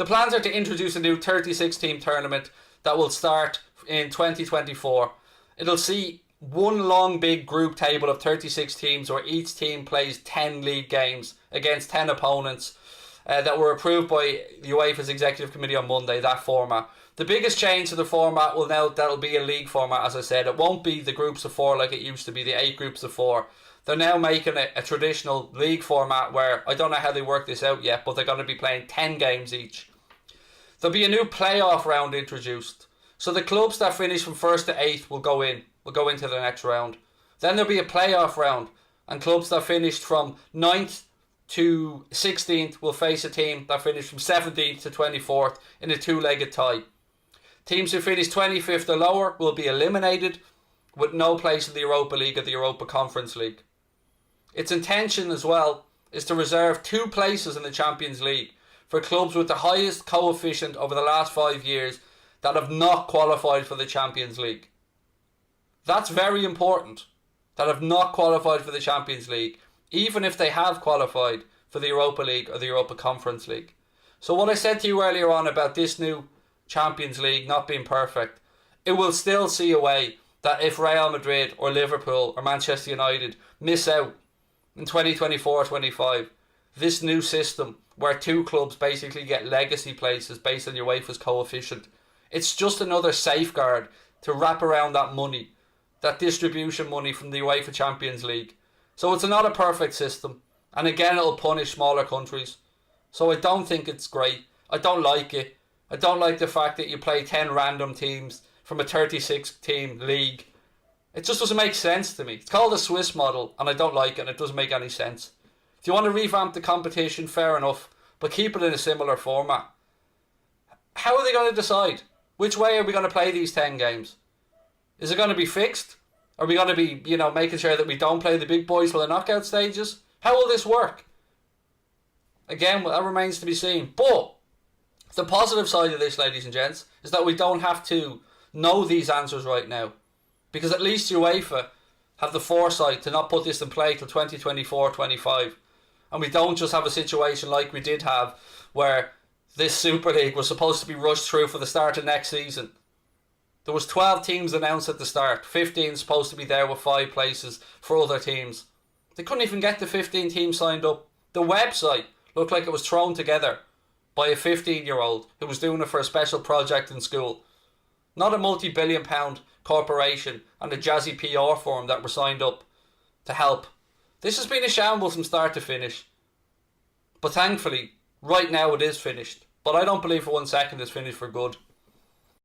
The plans are to introduce a new 36-team tournament that will start in 2024. It'll see one long big group table of 36 teams where each team plays 10 league games against 10 opponents that were approved by the UEFA's Executive Committee on Monday, that format. The biggest change to the format that'll be a league format, as I said. It won't be the groups of 4 like it used to be, the 8 groups of 4. They're now making a traditional league format where, I don't know how they work this out yet, but they're going to be playing 10 games each. There'll be a new playoff round introduced. So the clubs that finish from 1st to 8th will go into the next round. Then there'll be a playoff round, and clubs that finished from 9th to 16th will face a team that finished from 17th to 24th in a 2-legged tie. Teams who finish 25th or lower will be eliminated with no place in the Europa League or the Europa Conference League. Its intention as well is to reserve 2 places in the Champions League for clubs with the highest coefficient over the last 5 years that have not qualified for the Champions League. That's very important, that have not qualified for the Champions League, even if they have qualified for the Europa League or the Europa Conference League. So what I said to you earlier on about this new Champions League not being perfect, it will still see a way that if Real Madrid or Liverpool or Manchester United miss out in 2024-25, this new system where 2 clubs basically get legacy places based on UEFA's coefficient, it's just another safeguard to wrap around that money, that distribution money from the UEFA Champions League. So it's not a perfect system, and again it'll punish smaller countries. So I don't think it's great. I don't like it. I don't like the fact that you play 10 random teams from a 36-team league. It just doesn't make sense to me. It's called the Swiss model, and I don't like it, and it doesn't make any sense. If you want to revamp the competition, fair enough, but keep it in a similar format. How are they going to decide? Which way are we going to play these 10 games? Is it going to be fixed? Are we going to be, making sure that we don't play the big boys for the knockout stages? How will this work? Again, that remains to be seen. But the positive side of this, ladies and gents, is that we don't have to know these answers right now. Because at least UEFA have the foresight to not put this in play till 2024-25. And we don't just have a situation like we did have where this Super League was supposed to be rushed through for the start of next season. There was 12 teams announced at the start. 15 supposed to be there with 5 places for other teams. They couldn't even get the 15 teams signed up. The website looked like it was thrown together by a 15-year-old who was doing it for a special project in school. Not a multi-billion-pound corporation and a jazzy PR firm that were signed up to help. This has been a shambles from start to finish. But thankfully, right now it is finished. But I don't believe for 1 second it's finished for good.